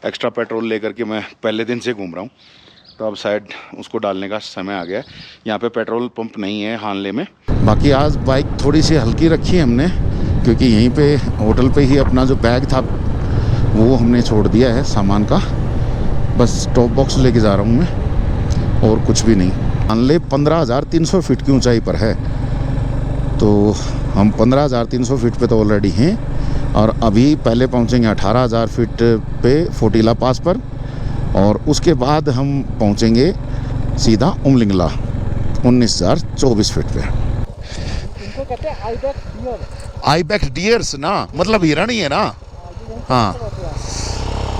Extra petrol लेकर के मैं पहले दिन से घूम रहा हूँ, तो अब शायद उसको डालने का समय आ गया है। यहाँ पे पेट्रोल पंप नहीं है हानले में। बाकी आज बाइक थोड़ी सी हल्की रखी है हमने, क्योंकि यहीं पे होटल पे ही अपना जो बैग था वो हमने छोड़ दिया है सामान का। बस टॉप बॉक्स लेके जा रहा हूँ मैं, और कुछ भी नहीं। हानले 15,300 फीट की ऊंचाई पर है, तो हम 15,300 फीट पे तो ऑलरेडी हैं, और अभी पहले पहुंचेंगे 18,000 फीट पे फोटिला पास पर, और उसके बाद हम पहुंचेंगे सीधा उमलिंगला 19,024 फीट पे। इनको कहते हैं आइबेक्स डियर्स ना, मतलब हिरण ही है ना। हाँ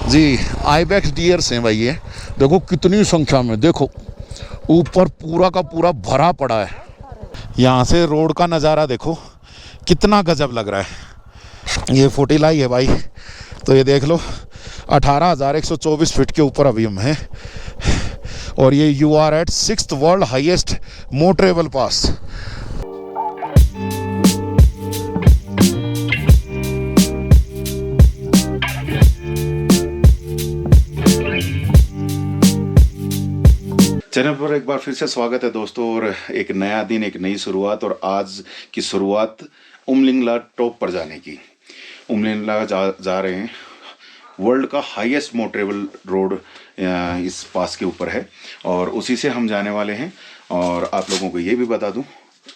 जी, आइबेक्स डियर्स हैं भाई। ये देखो कितनी संख्या में, देखो ऊपर पूरा का पूरा भरा पड़ा है। यहाँ से रोड का नज़ारा देखो कितना गजब लग रहा है। ये फोटिला ही है भाई, तो ये देख लो 18,124 फीट के ऊपर अभी हम हैं, और ये you are at 6th world highest motorable pass. Channel पर एक बार फिर से स्वागत है दोस्तों, और एक नया दिन, एक नई शुरुआत। और आज की शुरुआत उमलिंगला टॉप पर जाने की। उमलिंगला जा रहे हैं। वर्ल्ड का हाईएस्ट मोटरेबल रोड इस पास के ऊपर है, और उसी से हम जाने वाले हैं। और आप लोगों को ये भी बता दूं,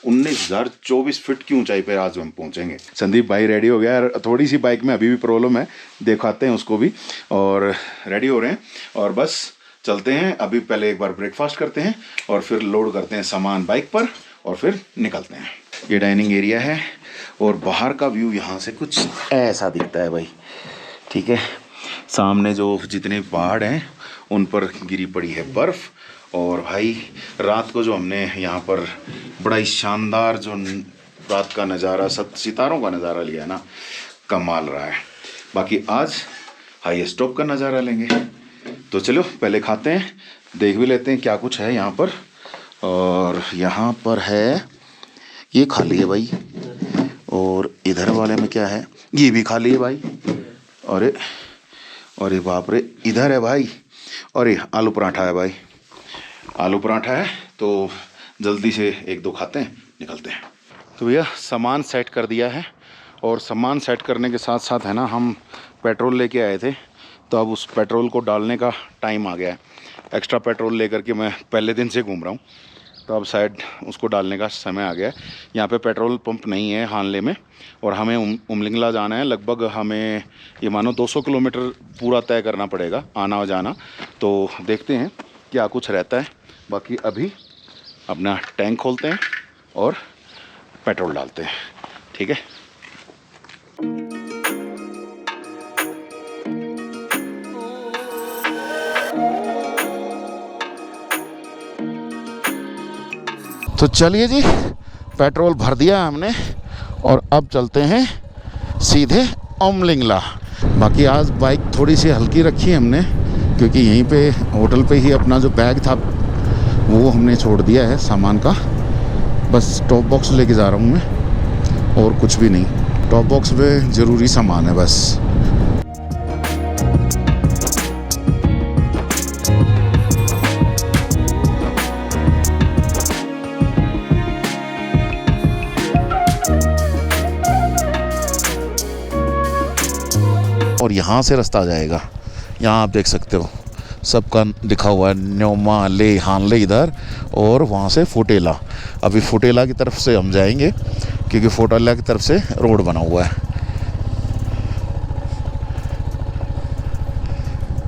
19,024 फीट की ऊंचाई पर आज हम पहुंचेंगे। संदीप भाई रेडी हो गया, थोड़ी सी बाइक में अभी भी प्रॉब्लम है, दिखाते हैं उसको भी। और रेडी हो रहे हैं, और बस चलते हैं। अभी पहले एक बार ब्रेकफास्ट करते हैं, और फिर लोड करते हैं सामान बाइक पर, और फिर निकलते हैं। ये डाइनिंग एरिया है, और बाहर का व्यू यहाँ से कुछ ऐसा दिखता है भाई। ठीक है, सामने जो जितने पहाड़ हैं उन पर गिरी पड़ी है बर्फ़। और भाई रात को जो हमने यहाँ पर बड़ा ही शानदार जो रात का नज़ारा, सितारों का नज़ारा लिया ना, कमाल रहा है। बाकी आज हाईएस्ट टॉप का नज़ारा लेंगे। तो चलो पहले खाते हैं, देख भी लेते हैं क्या कुछ है यहाँ पर। और यहाँ पर है, ये खाली है भाई, और इधर वाले में क्या है, ये भी खाली है भाई। अरे बाप रे, इधर है भाई, और ये आलू पराठा है भाई। आलू पराठा है, तो जल्दी से एक दो खाते हैं, निकलते हैं। तो भैया सामान सेट कर दिया है, और सामान सेट करने के साथ साथ है ना, हम पेट्रोल लेके आए थे, तो अब उस पेट्रोल को डालने का टाइम आ गया है। एक्स्ट्रा पेट्रोल लेकर के मैं पहले दिन से घूम रहा हूँ, तो अब शायद उसको डालने का समय आ गया है। यहाँ पे पेट्रोल पंप नहीं है हानले में, और हमें उमलिंगला जाना है। लगभग हमें ये मानो 200 किलोमीटर पूरा तय करना पड़ेगा, आना जाना। तो देखते हैं क्या कुछ रहता है। बाकी अभी अपना टैंक खोलते हैं और पेट्रोल डालते हैं, ठीक है। तो चलिए जी, पेट्रोल भर दिया हमने, और अब चलते हैं सीधे उमलिंगला। बाकी आज बाइक थोड़ी सी हल्की रखी है हमने, क्योंकि यहीं पे होटल पे ही अपना जो बैग था वो हमने छोड़ दिया है सामान का। बस टॉप बॉक्स लेके जा रहा हूँ मैं, और कुछ भी नहीं। टॉप बॉक्स में ज़रूरी सामान है बस। और यहाँ से रास्ता जाएगा, यहाँ आप देख सकते हो सबका लिखा हुआ है, न्योमा ले हानले इधर, और वहाँ से फोटिला। अभी फोटिला की तरफ से हम जाएंगे, क्योंकि फोटिला की तरफ से रोड बना हुआ है।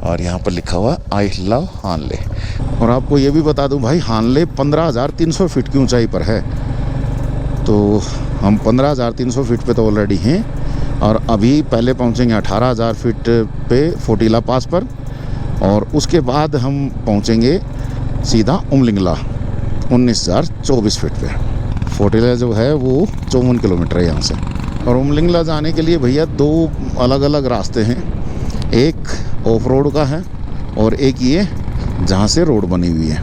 और यहाँ पर लिखा हुआ आई लव हानले। और आपको ये भी बता दूं भाई, हानले 15,300 फीट की ऊंचाई पर है, तो हम 15,300 फीट पे तो ऑलरेडी हैं, और अभी पहले पहुंचेंगे 18,000 फीट पे फोटिला पास पर, और उसके बाद हम पहुंचेंगे सीधा उमलिंगला 19,024 फीट पे। फोटिला जो है वो 54 किलोमीटर है यहाँ से। और उमलिंगला जाने के लिए भैया दो अलग अलग रास्ते हैं, एक ऑफ रोड का है, और एक ये जहाँ से रोड बनी हुई है।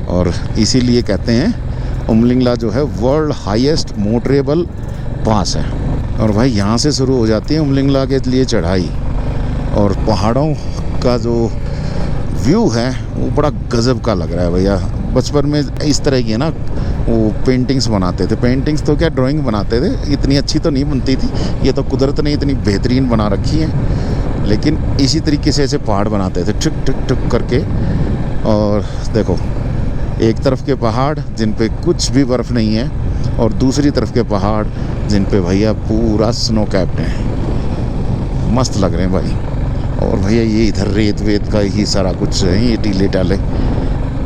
और इसीलिए कहते हैं उमलिंगला जो है वर्ल्ड हाईएस्ट मोटरेबल पास है। और भाई यहाँ से शुरू हो जाती है उमलिंगला के लिए चढ़ाई, और पहाड़ों का जो व्यू है वो बड़ा गजब का लग रहा है भैया। बचपन में इस तरह की है ना, वो पेंटिंग्स बनाते थे। पेंटिंग्स तो क्या, ड्राइंग बनाते थे, इतनी अच्छी तो नहीं बनती थी, ये तो कुदरत ने इतनी बेहतरीन बना रखी है। लेकिन इसी तरीके से ऐसे पहाड़ बनाते थे टुक टुक टुक करके। और देखो, एक तरफ के पहाड़ जिन पे कुछ भी बर्फ़ नहीं है, और दूसरी तरफ के पहाड़ जिन पे भैया पूरा स्नो कैप्ड है। मस्त लग रहे हैं भाई। और भैया ये इधर रेत वेत का ही सारा कुछ है, ये टीले टाले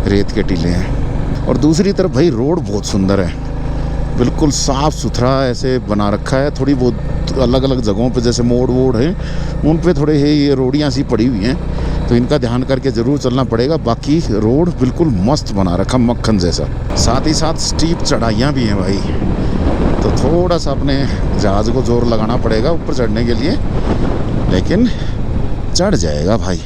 रेत के टीले हैं। और दूसरी तरफ भाई रोड बहुत सुंदर है, बिल्कुल साफ़ सुथरा ऐसे बना रखा है। थोड़ी बहुत अलग अलग जगहों पे जैसे मोड़ वोड़ हैं, उन पे थोड़े ये रोडियाँ सी पड़ी हुई हैं, तो इनका ध्यान करके ज़रूर चलना पड़ेगा। बाकी रोड बिल्कुल मस्त बना रखा, मक्खन जैसा। साथ ही साथ स्टीप चढ़ाइयाँ भी हैं भाई, तो थोड़ा सा अपने जहाज़ को जोर लगाना पड़ेगा ऊपर चढ़ने के लिए, लेकिन चढ़ जाएगा भाई।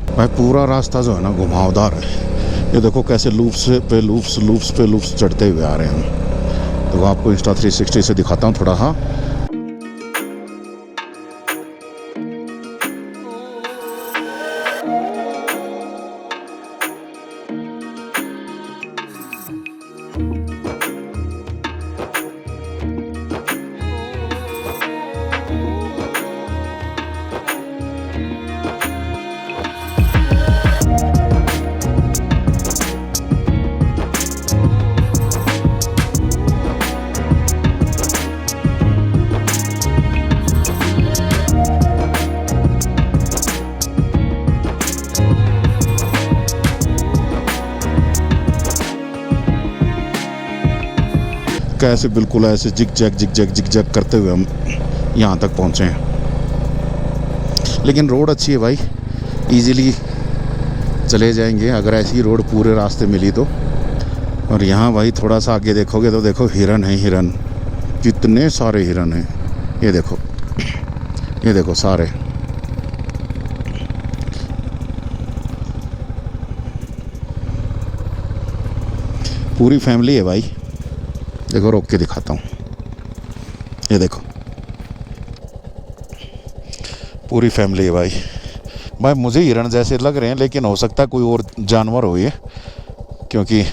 भाई पूरा रास्ता जो है ना घुमावदार है। ये देखो कैसे लूप्स पे लूप्स चढ़ते हुए आ रहे हैं। तो आपको इंस्टा 360 से दिखाता हूँ थोड़ा। हाँ, कैसे बिल्कुल ऐसे जिग जैग करते हुए हम यहाँ तक पहुँचे हैं। लेकिन रोड अच्छी है भाई, इजीली चले जाएंगे अगर ऐसी रोड पूरे रास्ते मिली तो। और यहाँ भाई थोड़ा सा आगे देखोगे तो देखो हिरन है, हिरन, कितने सारे हिरन हैं। ये देखो सारे। पूरी फैमिली है भाई। देखो रोक के दिखाता हूँ, ये देखो पूरी फैमिली है भाई। मुझे हिरण जैसे लग रहे हैं, लेकिन हो सकता है कोई और जानवर हो ये, क्योंकि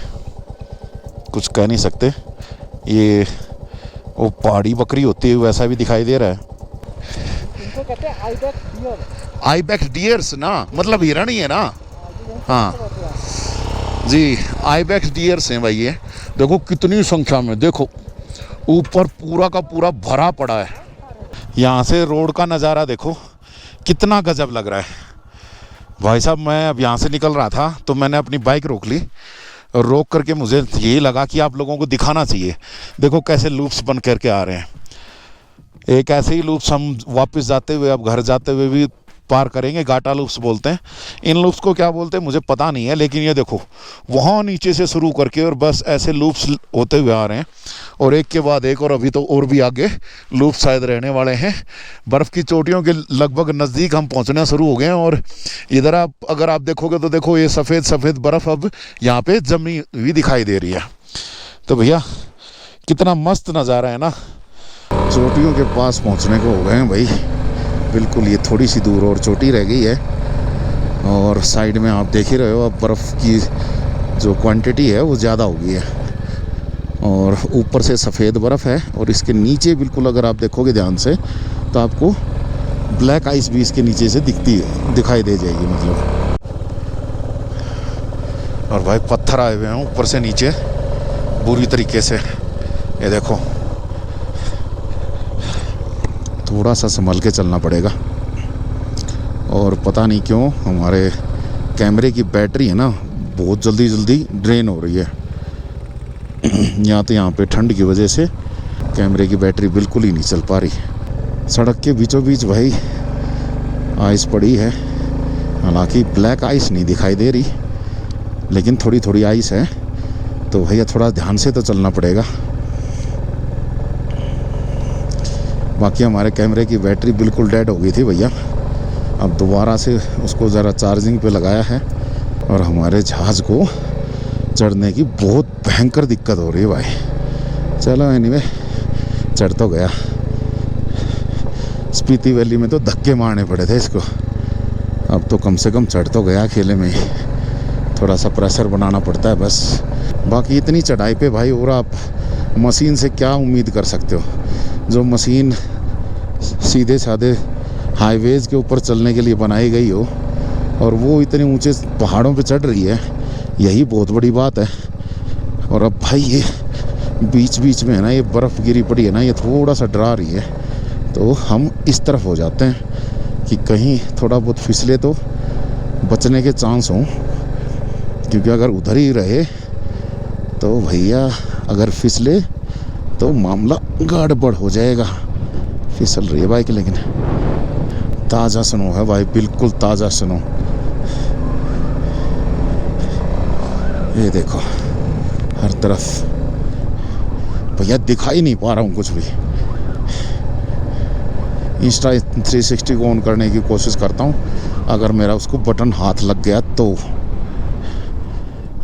कुछ कह नहीं सकते। ये वो पहाड़ी बकरी होती है वैसा भी दिखाई दे रहा है। इनको कहते हैं आइबेक्स डियर। आइबेक्स डियर्स ना, मतलब हिरण ही है ना। हाँ जी, आइबेक्स डियर्स हैं भाई ये। देखो कितनी संख्या में, देखो ऊपर पूरा का पूरा भरा पड़ा है। यहाँ से रोड का नज़ारा देखो कितना गजब लग रहा है भाई साहब। मैं अब यहाँ से निकल रहा था तो मैंने अपनी बाइक रोक ली, और रोक करके मुझे ये लगा कि आप लोगों को दिखाना चाहिए। देखो कैसे लूप्स बन करके आ रहे हैं। एक ऐसे ही लूप्स हम वापस जाते हुए, अब घर जाते हुए भी पार करेंगे। गाटा लूप्स बोलते हैं। इन लूप्स को क्या बोलते हैं मुझे पता नहीं है, लेकिन ये देखो वहाँ नीचे से शुरू करके और बस ऐसे लूप्स होते हुए आ रहे हैं, और एक के बाद एक। और अभी तो और भी आगे लूप शायद रहने वाले हैं। बर्फ़ की चोटियों के लगभग नज़दीक हम पहुँचना शुरू हो गए हैं। और इधर अगर आप देखोगे तो देखो ये सफ़ेद बर्फ़ अब यहाँ पे जमी हुई दिखाई दे रही है। तो भैया कितना मस्त नज़ारा है ना। चोटियों के पास पहुँचने को हो गए हैं भाई, बिल्कुल। ये थोड़ी सी दूर और चोटी रह गई है, और साइड में आप देख ही रहे हो अब बर्फ़ की जो क्वांटिटी है वो ज़्यादा हो गई है। और ऊपर से सफ़ेद बर्फ़ है, और इसके नीचे बिल्कुल अगर आप देखोगे ध्यान से तो आपको ब्लैक आइस भी इसके नीचे से दिखाई दे जाएगी मतलब। और भाई पत्थर आए हुए हैं ऊपर से नीचे बुरी तरीके से। ये देखो थोड़ा सा संभल के चलना पड़ेगा। और पता नहीं क्यों हमारे कैमरे की बैटरी है ना बहुत जल्दी ड्रेन हो रही है। यहाँ पे ठंड की वजह से कैमरे की बैटरी बिल्कुल ही नहीं चल पा रही। सड़क के बीचों बीच भाई आइस पड़ी है, हालांकि ब्लैक आइस नहीं दिखाई दे रही, लेकिन थोड़ी आइस है। तो भैया थोड़ा ध्यान से तो चलना पड़ेगा। बाकी हमारे कैमरे की बैटरी बिल्कुल डेड हो गई थी भैया, अब दोबारा से उसको ज़रा चार्जिंग पे लगाया है। और हमारे जहाज़ को चढ़ने की बहुत भयंकर दिक्कत हो रही है भाई। चलो एनीवे चढ़ तो गया। स्पीति वैली में तो धक्के मारने पड़े थे इसको, अब तो कम से कम चढ़ तो गया अकेले में ही, थोड़ा सा प्रेशर बनाना पड़ता है बस। बाकी इतनी चढ़ाई पे भाई और आप मशीन से क्या उम्मीद कर सकते हो, जो मशीन सीधे साधे हाईवेज़ के ऊपर चलने के लिए बनाई गई हो और वो इतने ऊंचे पहाड़ों पे चढ़ रही है, यही बहुत बड़ी बात है। और अब भाई ये बीच बीच में है ना, ये बर्फ़ गिरी पड़ी है ना, ये थोड़ा सा डरा रही है, तो हम इस तरफ हो जाते हैं कि कहीं थोड़ा बहुत फिसले तो बचने के चांस हों, क्योंकि अगर उधर ही रहे तो भैया अगर फिसले तो मामला गड़बड़ हो जाएगा। फिसल रही है बाइक, लेकिन ताज़ा स्नो है भाई, बिल्कुल ताज़ा स्नो। ये देखो हर तरफ भैया, दिखाई नहीं पा रहा हूँ कुछ भी। इंस्टा 360 को ऑन करने की कोशिश करता हूँ, अगर मेरा उसको बटन हाथ लग गया तो।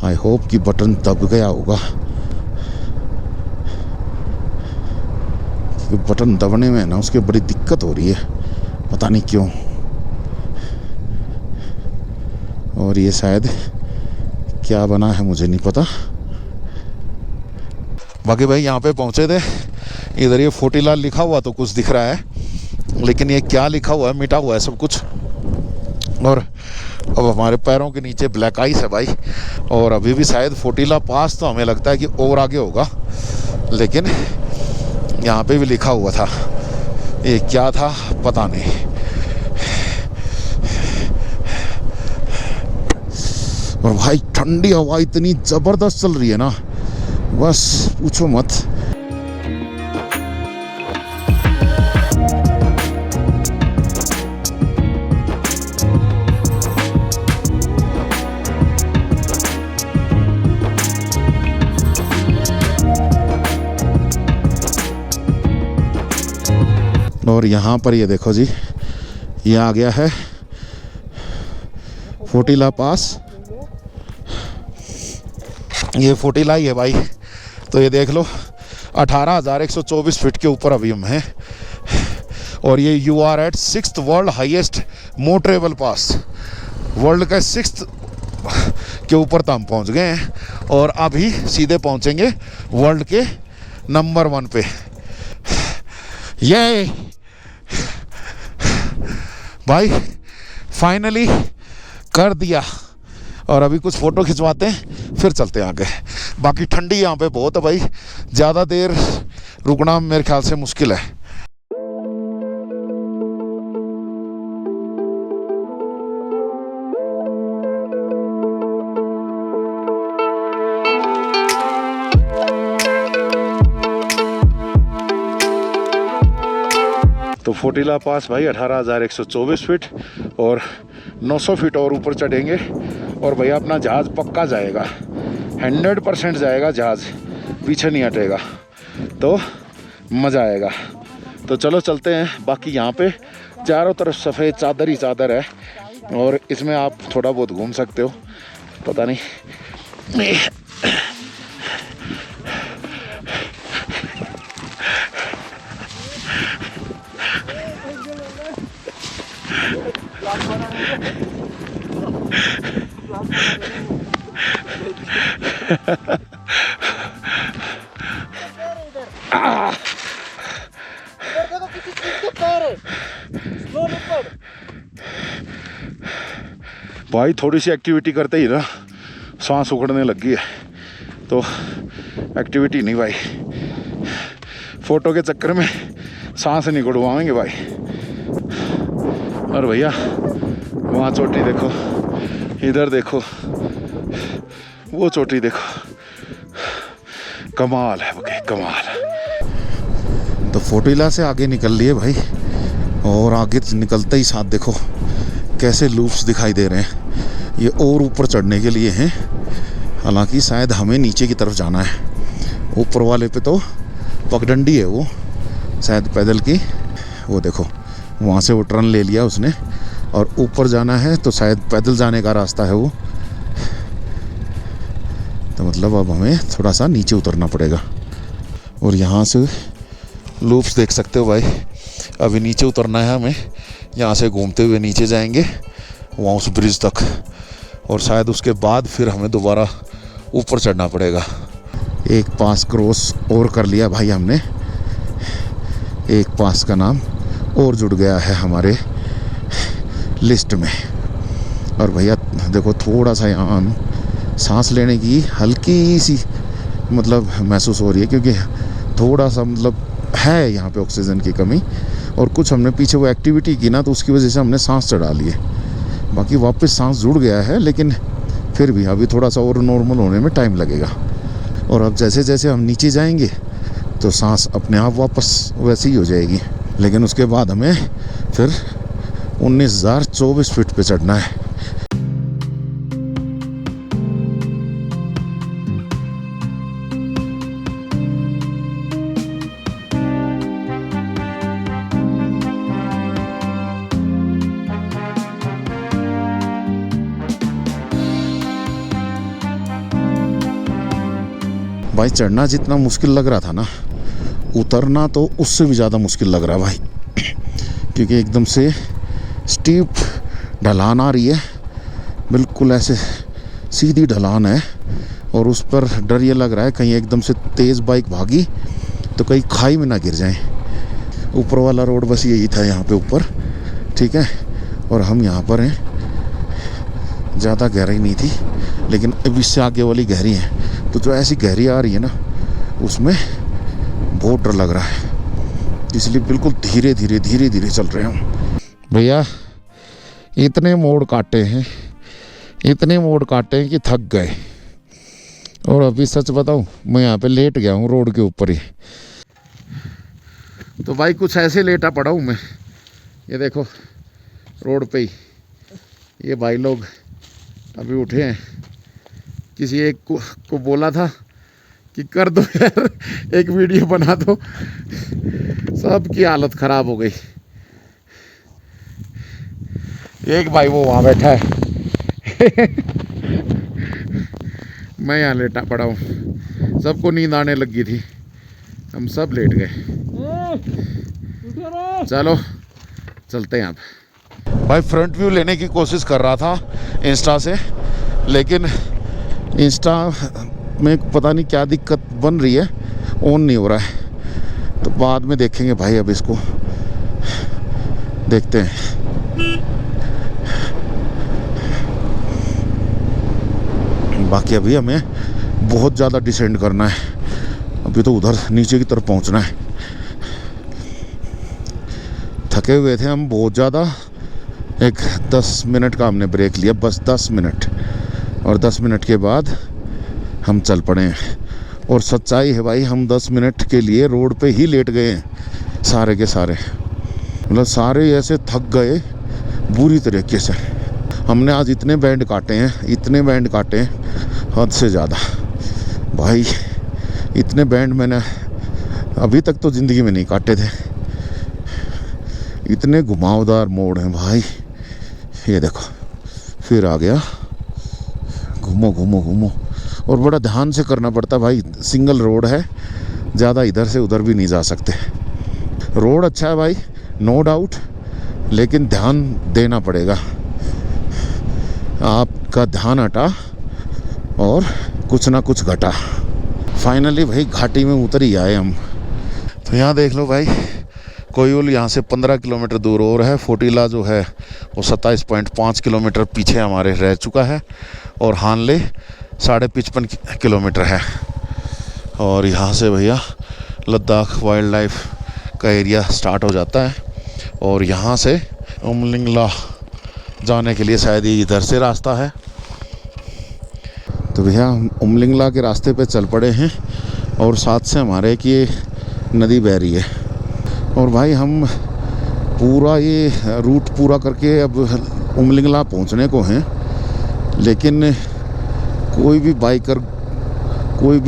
आई होप कि बटन दब गया होगा, क्योंकि बटन दबने में ना उसकी बड़ी दिक्कत हो रही है, पता नहीं क्यों। और ये शायद क्या बना है मुझे नहीं पता। बाकी भाई यहाँ पे पहुँचे थे, इधर ये फोटीलाल लिखा हुआ तो कुछ दिख रहा है, लेकिन ये क्या लिखा हुआ है, मिटा हुआ है सब कुछ। और अब हमारे पैरों के नीचे ब्लैक आइस है भाई, और अभी भी शायद फोटीला पास तो हमें लगता है कि और आगे होगा, लेकिन यहाँ पे भी लिखा हुआ था, ये क्या था पता नहीं। और भाई ठंडी हवा इतनी ज़बरदस्त चल रही है ना, बस पूछो मत। और यहाँ पर ये देखो जी, ये आ गया है फोटीला पास। ये फोटीला ही है भाई, तो ये देख लो 18,124 फीट के ऊपर अभी हम हैं। और ये you are at 6th world highest motorable pass, world का 6th के ऊपर तो हम पहुंच गए हैं, और अभी सीधे पहुंचेंगे वर्ल्ड के नंबर 1 पे। ये भाई फाइनली कर दिया, और अभी कुछ फ़ोटो खिंचवाते हैं फिर चलते हैं आगे। बाकी ठंडी यहाँ पे बहुत है भाई, ज़्यादा देर रुकना मेरे ख्याल से मुश्किल है। तो फोटीला पास भाई 18,124 फीट, और 900 फीट और ऊपर चढ़ेंगे, और भैया अपना जहाज़ पक्का जाएगा, 100% जाएगा जहाज़, पीछे नहीं हटेगा, तो मज़ा आएगा। तो चलो चलते हैं। बाकी यहाँ पे चारों तरफ सफ़ेद चादर ही चादर है, और इसमें आप थोड़ा बहुत घूम सकते हो, पता नहीं। भाई थोड़ी सी एक्टिविटी करते ही ना सांस उखड़ने लगी है, तो एक्टिविटी नहीं भाई, फोटो के चक्कर में सांस नहीं गुड़वाएंगे भाई। और भैया वहाँ चोटी देखो, इधर देखो, वो चोटी देखो, कमाल है भाई कमाल। तो फोटीला से आगे निकल लिए भाई, और आगे निकलते ही साथ देखो कैसे लूप्स दिखाई दे रहे हैं, ये और ऊपर चढ़ने के लिए हैं। हालांकि शायद हमें नीचे की तरफ जाना है, ऊपर वाले पे तो पगडंडी है वो शायद पैदल की, वो देखो वहाँ से वो टर्न ले लिया उसने, और ऊपर जाना है तो शायद पैदल जाने का रास्ता है वो। तो मतलब अब हमें थोड़ा सा नीचे उतरना पड़ेगा, और यहाँ से लूप्स देख सकते हो भाई। अभी नीचे उतरना है हमें, यहाँ से घूमते हुए नीचे जाएंगे, वहाँ उस ब्रिज तक, और शायद उसके बाद फिर हमें दोबारा ऊपर चढ़ना पड़ेगा। एक पास क्रॉस और कर लिया भाई हमने, एक पास का नाम और जुड़ गया है हमारे लिस्ट में। और भैया देखो थोड़ा सा यहाँ सांस लेने की हल्की सी मतलब महसूस हो रही है, क्योंकि थोड़ा सा मतलब है यहाँ पे ऑक्सीजन की कमी, और कुछ हमने पीछे वो एक्टिविटी की ना, तो उसकी वजह से हमने सांस चढ़ा ली है। बाकी वापस सांस जुड़ गया है, लेकिन फिर भी अभी थोड़ा सा और नॉर्मल होने में टाइम लगेगा। और अब जैसे जैसे हम नीचे जाएंगे तो सांस अपने आप वापस वैसी ही हो जाएगी। लेकिन उसके बाद हमें फिर 19,024 फीट पे चढ़ना है। भाई चढ़ना जितना मुश्किल लग रहा था ना, उतरना तो उससे भी ज़्यादा मुश्किल लग रहा है भाई, क्योंकि एकदम से स्टीप ढलान आ रही है, बिल्कुल ऐसे सीधी ढलान है, और उस पर डर ये लग रहा है कहीं एकदम से तेज़ बाइक भागी तो कहीं खाई में ना गिर जाए। ऊपर वाला रोड बस यही था यहाँ पे ऊपर, ठीक है, और हम यहाँ पर हैं। ज़्यादा गहराई नहीं थी, लेकिन अब इससे आगे वाली गहरी है, तो जो ऐसी गहरी आ रही है ना उसमें बहुत डर लग रहा है, इसलिए बिल्कुल धीरे धीरे चल रहे हैं भैया। इतने मोड़ काटे हैं कि थक गए, और अभी सच बताऊं मैं यहाँ पे लेट गया हूँ रोड के ऊपर ही। तो भाई कुछ ऐसे लेटा पड़ा हूँ मैं, ये देखो रोड पे ही। ये भाई लोग अभी उठे हैं, किसी एक को बोला था कि कर दो यार एक वीडियो बना दो, सबकी हालत ख़राब हो गई। एक भाई वो वहाँ बैठा है मैं यहाँ लेटा पड़ा हूँ, सबको नींद आने लगी थी, हम सब लेट गए। चलो चलते हैं। आप भाई फ्रंट व्यू लेने की कोशिश कर रहा था इंस्टा से, लेकिन इंस्टा में पता नहीं क्या दिक्कत बन रही है, ऑन नहीं हो रहा है, तो बाद में देखेंगे भाई। अब इसको देखते हैं। बाकी अभी हमें बहुत ज़्यादा डिसेंड करना है, अभी तो उधर नीचे की तरफ पहुंचना है। थके हुए थे हम बहुत ज़्यादा, एक 10 मिनट का हमने ब्रेक लिया, बस 10 मिनट, और 10 मिनट के बाद हम चल पड़े हैं। और सच्चाई है भाई, हम 10 मिनट के लिए रोड पे ही लेट गए हैं सारे के सारे, मतलब सारे ऐसे थक गए बुरी तरीके से। हमने आज इतने बैंड काटे हैं हद से ज़्यादा भाई। इतने बैंड मैंने अभी तक तो ज़िंदगी में नहीं काटे थे। इतने घुमावदार मोड़ हैं भाई, ये देखो फिर आ गया, घूमो, और बड़ा ध्यान से करना पड़ता भाई, सिंगल रोड है, ज़्यादा इधर से उधर भी नहीं जा सकते। रोड अच्छा है भाई, नो डाउट, लेकिन ध्यान देना पड़ेगा। आपका ध्यान हटा और कुछ ना कुछ घटा। फाइनली भाई घाटी में उतर ही आए हम। तो यहाँ देख लो भाई, कोयल यहाँ से 15 किलोमीटर दूर और है। फोटिला जो है वो 27.5 किलोमीटर पीछे हमारे रह चुका है, और हानले 55.5 किलोमीटर है। और यहाँ से भैया लद्दाख वाइल्ड लाइफ का एरिया स्टार्ट हो जाता है, और यहाँ से उमलिंगला जाने के लिए शायद ये इधर से रास्ता है। तो भैया हम उमलिंगला के रास्ते पे चल पड़े हैं, और साथ से हमारे एक ये नदी बह रही है। और भाई हम पूरा ये रूट पूरा करके अब उमलिंगला पहुंचने को हैं, लेकिन कोई भी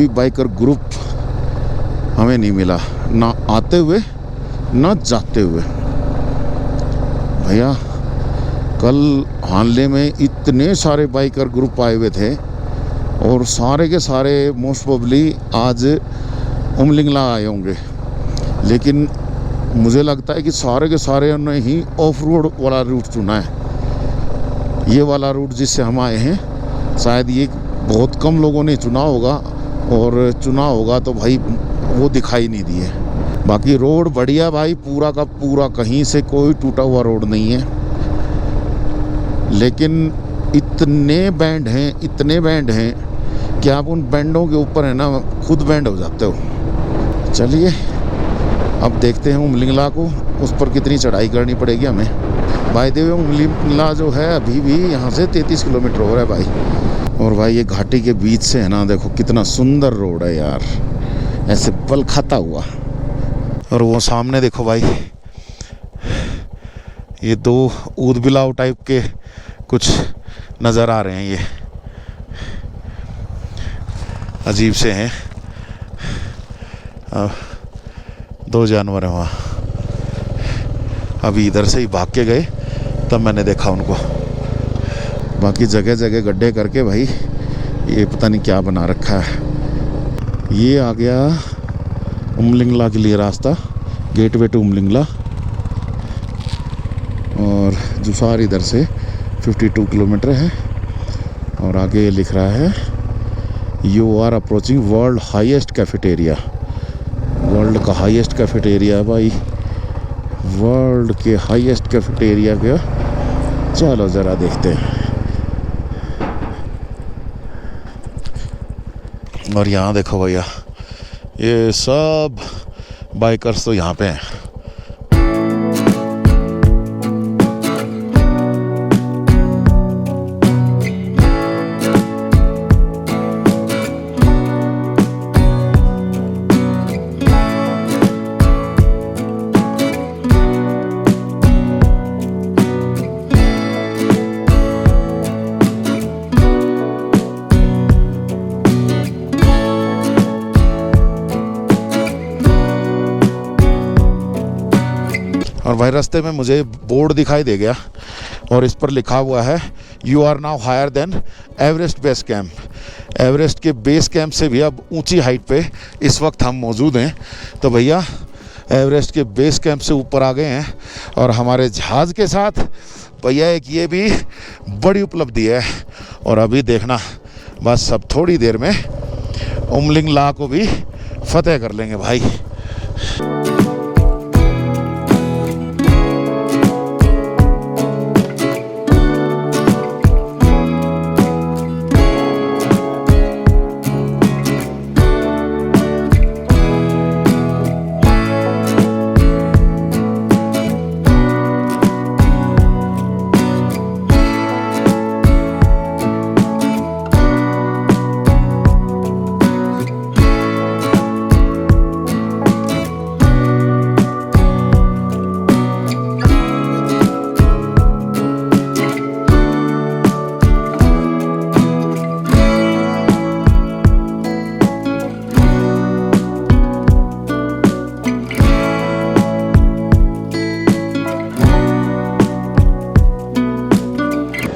बाइकर ग्रुप हमें नहीं मिला, ना आते हुए ना जाते हुए। भैया कल हानले में इतने सारे बाइकर ग्रुप आए हुए थे, और सारे के सारे मोस्ट प्रोबेबली आज उमलिंगला आए होंगे, लेकिन मुझे लगता है कि सारे के सारे ने ही ऑफ रोड वाला रूट चुना है। ये वाला रूट जिससे हम आए हैं शायद ये बहुत कम लोगों ने चुना होगा, और चुना होगा तो भाई वो दिखाई नहीं दिए। बाकी रोड बढ़िया भाई, पूरा का पूरा, कहीं से कोई टूटा हुआ रोड नहीं है। लेकिन इतने बैंड हैं कि आप उन बैंडों के ऊपर है ना खुद बैंड हो जाते हो। चलिए अब देखते हैं उमलिंगला को, उस पर कितनी चढ़ाई करनी पड़ेगी हमें। भाई देव उमलिंगला जो है अभी भी यहाँ से 33 किलोमीटर हो रहा है भाई। और भाई ये घाटी के बीच से है ना, देखो कितना सुंदर रोड है यार, ऐसे बल खाता हुआ। और वो सामने देखो भाई, ये दो ऊद बिलाव टाइप के कुछ नज़र आ रहे हैं, ये अजीब से हैं। दो जानवर हैं वहाँ, अभी इधर से ही भाग के गए तब मैंने देखा उनको। बाकी जगह जगह गड्ढे करके भाई ये पता नहीं क्या बना रखा है। ये आ गया उमलिंगला के लिए रास्ता, गेटवे टू उमलिंगला। और जुसार इधर से 52 किलोमीटर है। और आगे ये लिख रहा है you are approaching world highest cafeteria. World का हाईएस्ट कैफेटेरिया भाई, वर्ल्ड के हाईएस्ट कैफेटेरिया का चलो ज़रा देखते हैं। और यहाँ देखो भैया, ये सब बाइकर्स तो यहाँ पे हैं। और भाई रास्ते में मुझे बोर्ड दिखाई दे गया और इस पर लिखा हुआ है you are now higher than Everest base camp. Everest के बेस कैंप से भी अब ऊंची हाइट पे इस वक्त हम मौजूद हैं। तो भैया एवरेस्ट के बेस कैंप से ऊपर आ गए हैं और हमारे जहाज़ के साथ भैया एक ये भी बड़ी उपलब्धि है। और अभी देखना बस अब थोड़ी देर में उमलिंगला को भी फतेह कर लेंगे भाई।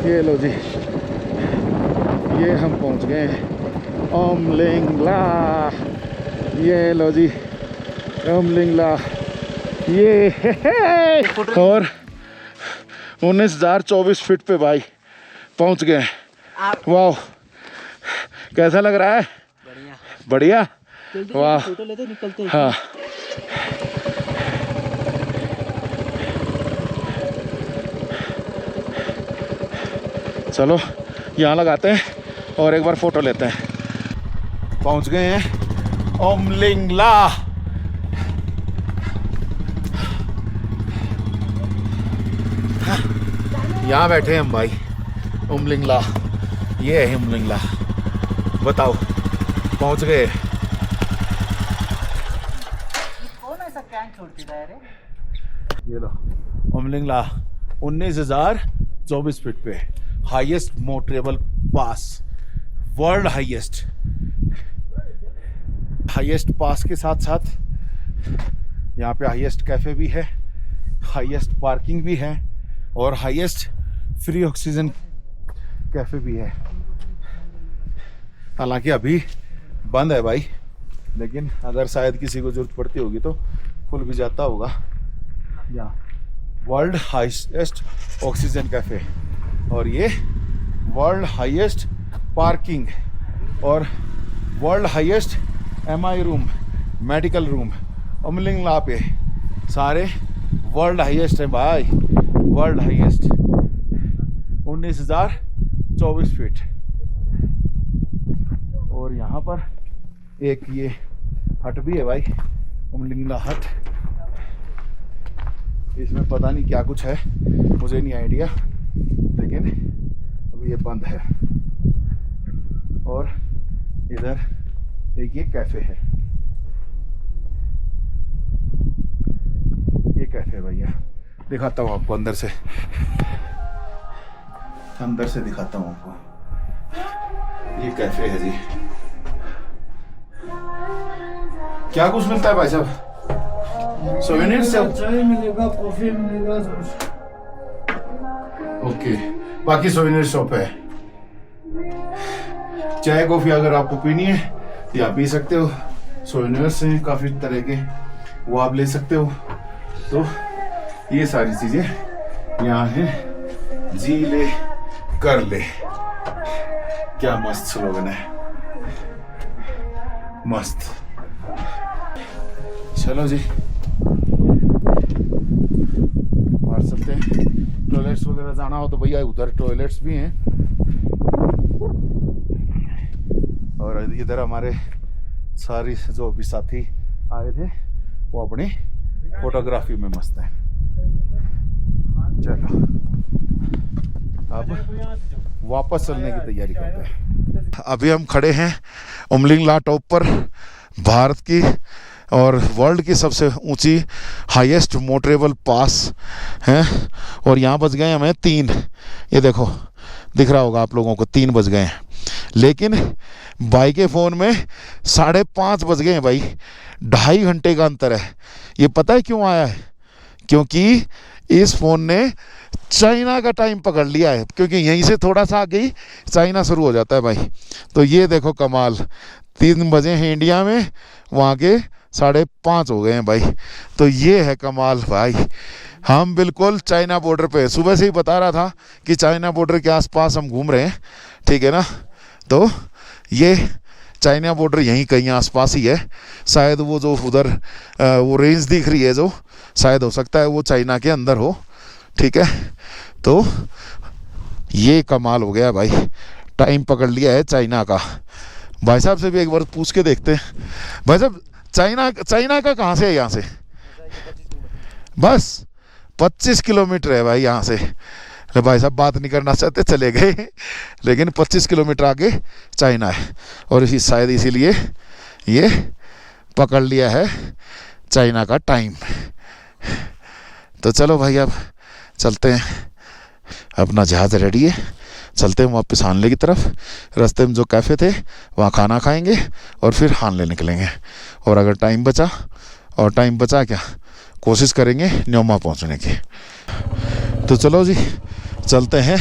ये लो जी, ये हम पहुंच गए उमलिंगला। ये लो जी उमलिंगला, ये और 19,024 फीट पे भाई पहुंच गए। वाह, कैसा लग रहा है? बढ़िया, वाह। हाँ चलो यहाँ लगाते हैं और एक बार फोटो लेते हैं। पहुँच गए हैं उमलिंगला। यहाँ बैठे हैं हम भाई, उमलिंगला। ये है उमलिंगला, बताओ पहुँच गए। कौन ऐसा कैंप छोड़ती है रे? ये लो उमलिंगला 19,024 फीट पे, highest motorable pass, world highest. Highest pass के साथ साथ यहाँ पे हाईएस्ट कैफे भी है, हाईएस्ट पार्किंग भी है और हाईएस्ट फ्री ऑक्सीजन कैफे भी है। हालांकि अभी बंद है भाई, लेकिन अगर शायद किसी को जरूरत पड़ती होगी तो खुल भी जाता होगा। यहाँ वर्ल्ड हाईएस्ट ऑक्सीजन कैफे और ये वर्ल्ड हाईएस्ट पार्किंग और world highest MI room, medical room Umling La पे सारे वर्ल्ड हाईएस्ट है भाई, वर्ल्ड हाईएस्ट 19,024 फीट। और यहाँ पर एक ये हट भी है भाई, उमलिंगला हट। इसमें पता नहीं क्या कुछ है, मुझे नहीं आइडिया, लेकिन अभी ये बंद है। और इधर एक ये कैफे है, ये कैफे है भैया, दिखाता हूँ आपको अंदर से दिखाता हूँ आपको। ये कैफे है जी। क्या कुछ मिलता है भाई साहब? सोवेनियर से चाय मिलेगा, कॉफी मिलेगा। ओके, बाकी सोवेनियर शॉप है। चाय कॉफी अगर आपको पीनी है तो आप पी सकते हो। सोवेनियर्स हैं काफी तरह के, वो आप ले सकते हो। तो ये सारी चीजें यहाँ है। जी ले कर ले, क्या मस्त स्लोगन है, मस्त। चलो जी, और चलते हैं। टॉयलेट्स वगैरह जाना हो तो भैया उधर टॉयलेट्स भी हैं। और इधर हमारे सारी जो भी साथी आए थे वो अपनी फोटोग्राफी में मस्त है। चलो अब वापस चलने की तैयारी करते हैं। अभी हम खड़े हैं उमलिंग ला टॉप पर, भारत की और वर्ल्ड की सबसे ऊंची हाईएस्ट मोटरेबल पास हैं। और यहाँ बज गए हमें 3, ये देखो दिख रहा होगा आप लोगों को, 3 बज गए हैं। लेकिन भाई के फ़ोन में 5:30 बज गए हैं भाई, 2.5 घंटे का अंतर है। ये पता है क्यों आया है? क्योंकि इस फ़ोन ने चाइना का टाइम पकड़ लिया है, क्योंकि यहीं से थोड़ा सा आगे ही चाइना शुरू हो जाता है भाई। तो ये देखो कमाल, 3 बजे हैं इंडिया में, वहाँ के 5:30 हो गए हैं भाई। तो ये है कमाल भाई, हम बिल्कुल चाइना बॉर्डर पे, सुबह से ही बता रहा था कि चाइना बॉर्डर के आसपास हम घूम रहे हैं, ठीक है ना। तो ये चाइना बॉर्डर यहीं कहीं आसपास ही है। शायद वो जो उधर वो रेंज दिख रही है, जो शायद हो सकता है वो चाइना के अंदर हो, ठीक है। तो ये कमाल हो गया भाई, टाइम पकड़ लिया है चाइना का। भाई साहब से भी एक बार पूछ के देखते हैं। भाई साहब चाइना का कहाँ से है? यहाँ से बस 25 किलोमीटर है भाई यहाँ से। अरे भाई साहब बात नहीं करना चाहते, चले गए, लेकिन 25 किलोमीटर आगे चाइना है। और शायद इसीलिए ये पकड़ लिया है चाइना का टाइम। तो चलो भाई अब चलते हैं, अपना जहाज़ रेडी है, चलते हैं वापस हानले की तरफ। रास्ते में जो कैफ़े थे वहाँ खाना खाएंगे और फिर हानले निकलेंगे। और अगर टाइम बचा, और टाइम बचा क्या, कोशिश करेंगे न्योमा पहुँचने की। तो चलो जी चलते हैं।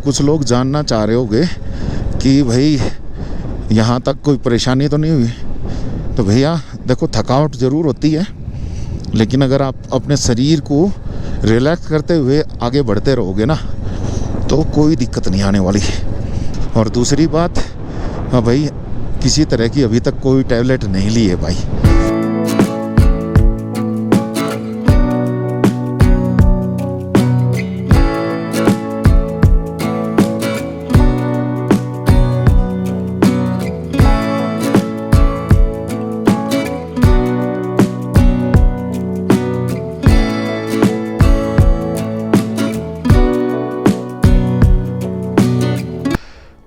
कुछ लोग जानना चाह रहे होंगे कि भाई यहाँ तक कोई परेशानी तो नहीं हुई। तो भैया देखो, थकावट ज़रूर होती है, लेकिन अगर आप अपने शरीर को रिलैक्स करते हुए आगे बढ़ते रहोगे ना, तो कोई दिक्कत नहीं आने वाली। और दूसरी बात, हाँ भाई, किसी तरह की अभी तक कोई टैबलेट नहीं ली है भाई।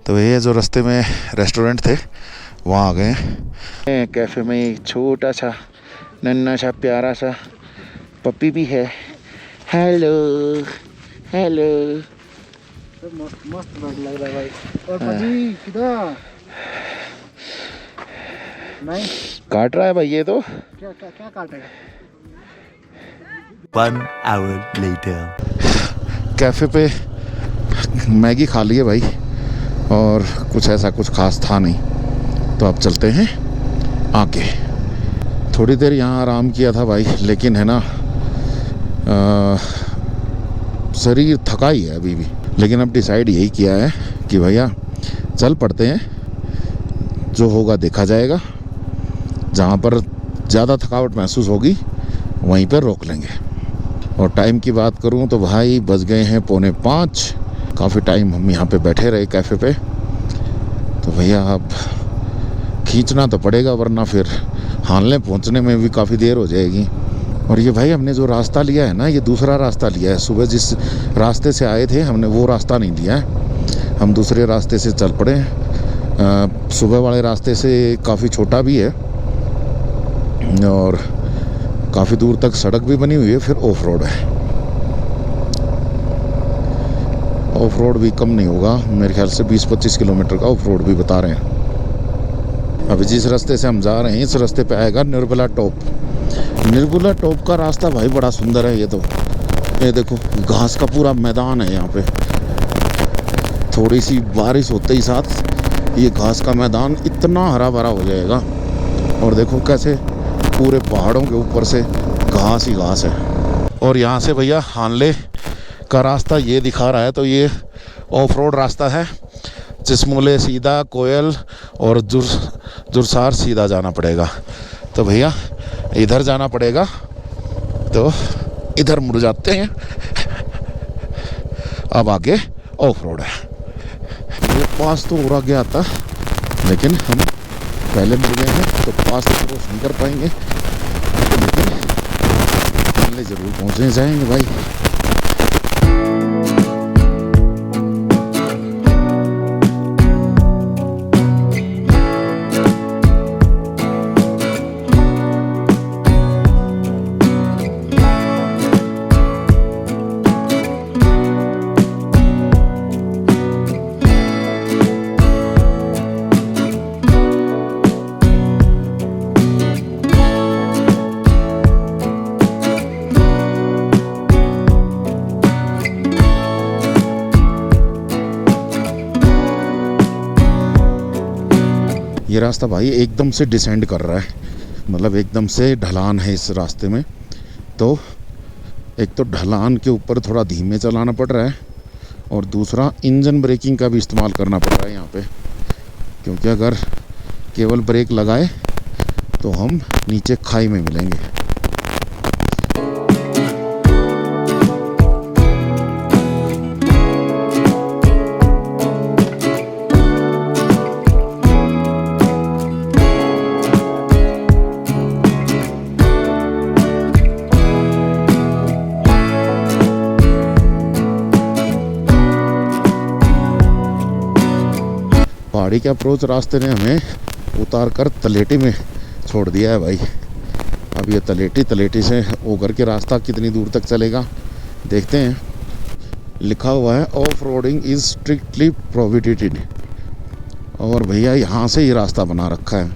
तो ये जो रास्ते में रेस्टोरेंट थे वहाँ आ गए। कैफ़े में एक छोटा सा नन्हा सा प्यारा सा पप्पी भी है। हेलो हेलो, मस्त मस्त लग रहा है भाई। और भाई किधर नहीं काट रहा है भाई ये तो। क्या क्या क्या काटेगा? 1 hour later. कैफ़े पे मैगी खा लिए भाई, और कुछ ऐसा कुछ खास था नहीं। तो अब चलते हैं आगे। थोड़ी देर यहाँ आराम किया था भाई, लेकिन है ना शरीर थका ही है अभी भी, लेकिन अब डिसाइड यही किया है कि भैया चल पड़ते हैं, जो होगा देखा जाएगा। जहाँ पर ज़्यादा थकावट महसूस होगी वहीं पर रोक लेंगे। और टाइम की बात करूँ तो भाई बज गए हैं 4:45। काफ़ी टाइम हम यहाँ पे बैठे रहे कैफ़े पे, तो भैया अब खींचना तो पड़ेगा, वरना फिर हानले पहुँचने में भी काफ़ी देर हो जाएगी। और ये भाई हमने जो रास्ता लिया है ना, ये दूसरा रास्ता लिया है। सुबह जिस रास्ते से आए थे हमने वो रास्ता नहीं लिया है, हम दूसरे रास्ते से चल पड़े। सुबह वाले रास्ते से काफ़ी छोटा भी है और काफ़ी दूर तक सड़क भी बनी हुई है, फिर ऑफ रोड है। ऑफ रोड भी कम नहीं होगा, मेरे ख्याल से 20-25 किलोमीटर का ऑफ रोड भी बता रहे हैं। अभी जिस रास्ते से हम जा रहे हैं इस रास्ते पे आएगा निर्बला टॉप। निर्बला टॉप का रास्ता भाई बड़ा सुंदर है। ये देखो घास का पूरा मैदान है यहाँ पे। थोड़ी सी बारिश होते ही साथ ये घास का मैदान इतना हरा भरा हो जाएगा। और देखो कैसे पूरे पहाड़ों के ऊपर से घास ही घास है। और यहाँ से भैया हानले का रास्ता ये दिखा रहा है, तो ये ऑफ रोड रास्ता है। चिसमुले सीधा, कोयल और जुरसार सीधा जाना पड़ेगा। तो भैया इधर जाना पड़ेगा, तो इधर मुड़ जाते हैं। अब आगे ऑफ रोड है। ये पास तो हो गया था, लेकिन हम पहले मुड़ गए हैं तो पास तो क्रॉस नहीं कर पाएंगे, लेकिन पहले ज़रूर पहुँचने जाएंगे भाई। ये रास्ता भाई एकदम से डिसेंड कर रहा है, मतलब एकदम से ढलान है इस रास्ते में। तो एक तो ढलान के ऊपर थोड़ा धीमे चलाना पड़ रहा है, और दूसरा इंजन ब्रेकिंग का भी इस्तेमाल करना पड़ रहा है यहाँ पे, क्योंकि अगर केवल ब्रेक लगाए तो हम नीचे खाई में मिलेंगे। पहाड़ी के अप्रोच रास्ते ने हमें उतार कर तलेटी में छोड़ दिया है भाई। अब ये तलेटी से होकर के रास्ता कितनी दूर तक चलेगा देखते हैं। लिखा हुआ है off roading is strictly prohibited, और भैया यहाँ से ही रास्ता बना रखा है।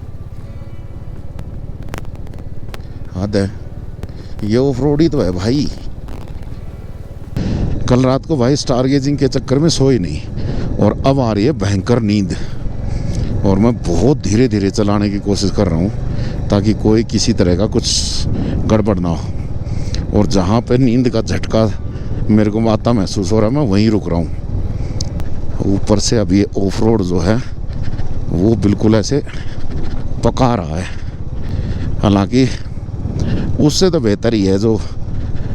हद है, ये ऑफ रोड ही तो है भाई। कल रात को भाई स्टार गेजिंग के चक्कर में सोई नहीं, और अब आ रही है भयंकर नींद। और मैं बहुत धीरे धीरे चलाने की कोशिश कर रहा हूँ ताकि कोई किसी तरह का कुछ गड़बड़ ना हो। और जहाँ पे नींद का झटका मेरे को आता महसूस हो रहा है, मैं वहीं रुक रहा हूँ। ऊपर से अब ये ऑफ रोड जो है वो बिल्कुल ऐसे पका रहा है। हालांकि उससे तो बेहतर ही है जो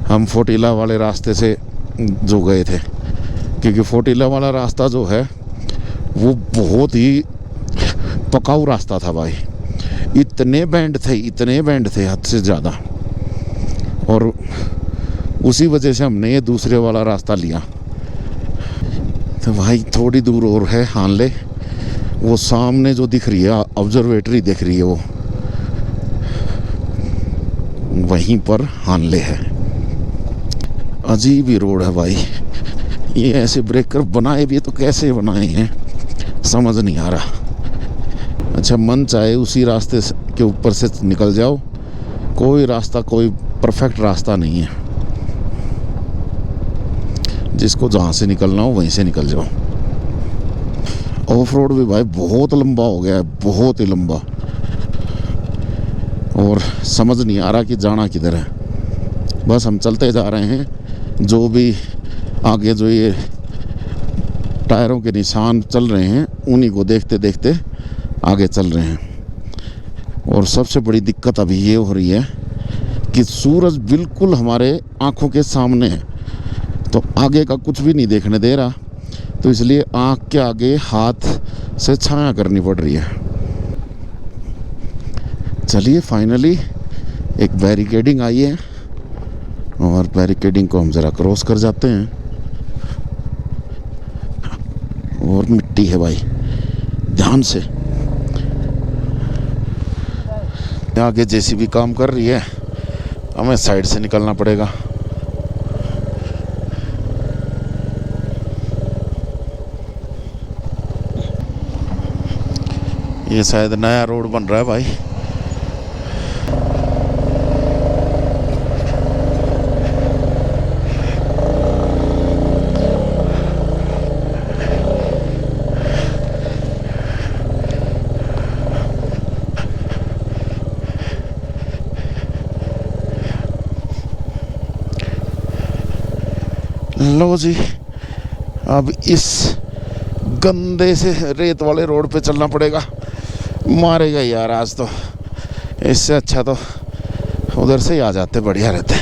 हम फोटीला वाले रास्ते से जो गए थे, क्योंकि फोटीला वाला रास्ता जो है वो बहुत ही पकाऊ रास्ता था भाई। इतने बैंड थे हद से ज़्यादा, और उसी वजह से हमने ये दूसरे वाला रास्ता लिया। तो भाई थोड़ी दूर और है हानले, वो सामने जो दिख रही है ऑब्जर्वेटरी दिख रही है, वो वहीं पर हानले है। अजीब ही रोड है भाई। ये ऐसे ब्रेकर बनाए भी तो कैसे बनाए हैं समझ नहीं आ रहा। अच्छा, मन चाहे उसी रास्ते के ऊपर से निकल जाओ, कोई रास्ता कोई परफेक्ट रास्ता नहीं है। जिसको जहाँ से निकलना हो वहीं से निकल जाओ। ऑफ रोड भी भाई बहुत लंबा हो गया है, बहुत ही लंबा, और समझ नहीं आ रहा कि जाना किधर है। बस हम चलते जा रहे हैं, जो भी आगे जो ये टायरों के निशान चल रहे हैं उन्हीं को देखते देखते आगे चल रहे हैं। और सबसे बड़ी दिक्कत अभी ये हो रही है कि सूरज बिल्कुल हमारे आँखों के सामने है, तो आगे का कुछ भी नहीं देखने दे रहा, तो इसलिए आँख के आगे हाथ से छाया करनी पड़ रही है। चलिए फाइनली एक बैरिकेडिंग आई है और बैरिकेडिंग को हम ज़रा क्रॉस कर जाते हैं। और मिट्टी है भाई, ध्यान से। आगे जेसीबी काम कर रही है, हमें साइड से निकलना पड़ेगा। ये शायद नया रोड बन रहा है भाई। लो जी, अब इस गंदे से रेत वाले रोड पे चलना पड़ेगा। मारेगा यार आज तो, इससे अच्छा तो उधर से ही आ जाते, बढ़िया रहते।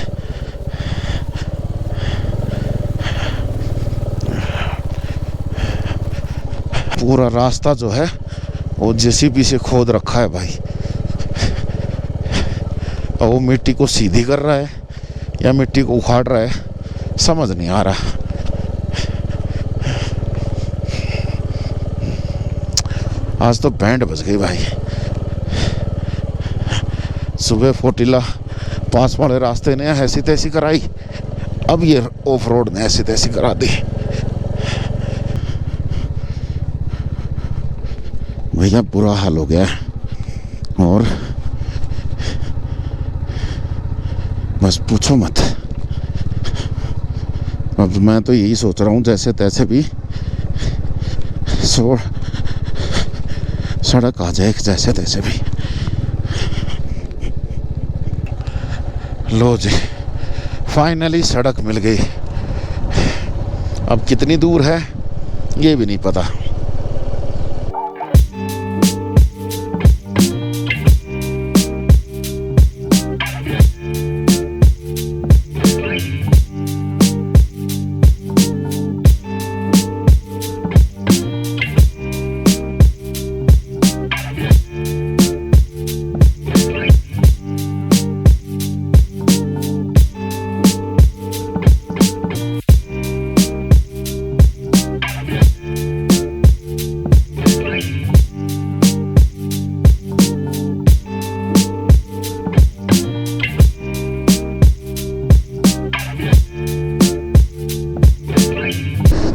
पूरा रास्ता जो है वो जेसीबी से खोद रखा है भाई, और वो मिट्टी को सीधी कर रहा है या मिट्टी को उखाड़ रहा है समझ नहीं आ रहा। आज तो बैंड बज गई भाई। सुबह फोटिला पास वाले रास्ते ने ऐसी तैसी कराई, अब ये ऑफ रोड ने ऐसी तैसी करा दी। भैया बुरा हाल हो गया है, और बस पूछो मत। अब मैं तो यही सोच रहा हूँ जैसे तैसे भी सड़क आ जाए, जैसे तैसे भी। लो जी, फाइनली सड़क मिल गई। अब कितनी दूर है ये भी नहीं पता।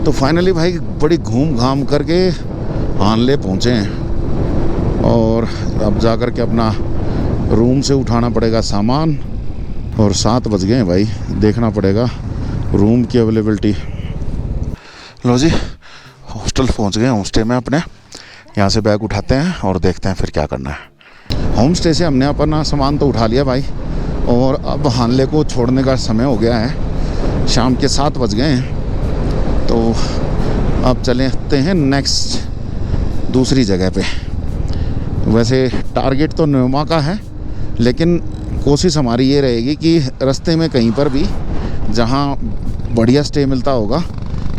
तो फाइनली भाई बड़ी घूम घाम करके हानले पहुँचे हैं, और अब जा कर के अपना रूम से उठाना पड़ेगा सामान। और 7 बज गए हैं भाई, देखना पड़ेगा रूम की अवेलेबिलिटी। लो जी, हॉस्टल पहुँच गए, होम स्टे में अपने। यहाँ से बैग उठाते हैं और देखते हैं फिर क्या करना है। होम स्टे से हमने अपना सामान तो उठा लिया भाई, और अब हानले को छोड़ने का समय हो गया है। शाम के 7 बज गए हैं, तो अब चलते हैं नेक्स्ट दूसरी जगह पे। वैसे टारगेट तो न्योमा का है, लेकिन कोशिश हमारी ये रहेगी कि रास्ते में कहीं पर भी जहाँ बढ़िया स्टे मिलता होगा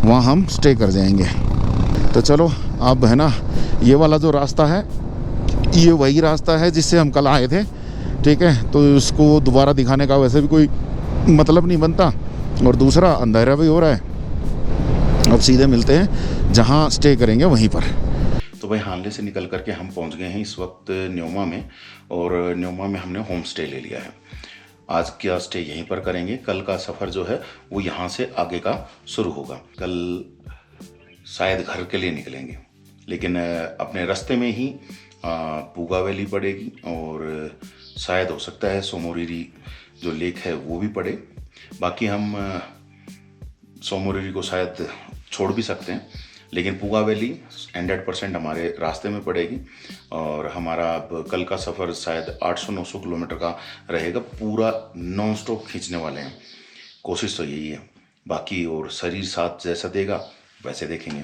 वहाँ हम स्टे कर जाएंगे। तो चलो, अब है ना, ये वाला जो रास्ता है ये वही रास्ता है जिससे हम कल आए थे, ठीक है। तो इसको दोबारा दिखाने का वैसे भी कोई मतलब नहीं बनता, और दूसरा अंधेरा भी हो रहा है। अब सीधे मिलते हैं जहाँ स्टे करेंगे वहीं पर। तो भाई हानले से निकल करके हम पहुँच गए हैं इस वक्त न्योमा में, और न्योमा में हमने होम स्टे ले लिया है। आज का स्टे यहीं पर करेंगे, कल का सफ़र जो है वो यहाँ से आगे का शुरू होगा। कल शायद घर के लिए निकलेंगे, लेकिन अपने रास्ते में ही पूगा वैली पड़ेगी, और शायद हो सकता है सोमोरिरी जो लेक है वो भी पड़े। बाकी हम सोमोरिरी को शायद छोड़ भी सकते हैं, लेकिन पूगा वैली 100% हमारे रास्ते में पड़ेगी और हमारा अब कल का सफ़र शायद 800-900 किलोमीटर का रहेगा। पूरा नॉन स्टॉप खींचने वाले हैं, कोशिश तो यही है। बाकी और शरीर साथ जैसा देगा वैसे देखेंगे।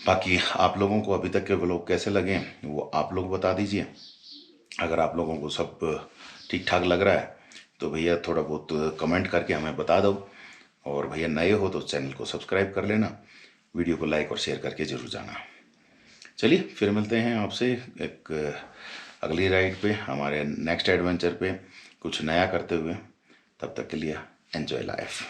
बाकी आप लोगों को अभी तक के व्लॉग कैसे लगे वो आप लोग बता दीजिए। अगर आप लोगों को सब ठीक ठाक लग रहा है तो भैया थोड़ा बहुत कमेंट करके हमें बता दो, और भैया नए हो तो चैनल को सब्सक्राइब कर लेना, वीडियो को लाइक और शेयर करके ज़रूर जाना। चलिए फिर मिलते हैं आपसे एक अगली राइड पे, हमारे नेक्स्ट एडवेंचर पे कुछ नया करते हुए। तब तक के लिए एंजॉय लाइफ।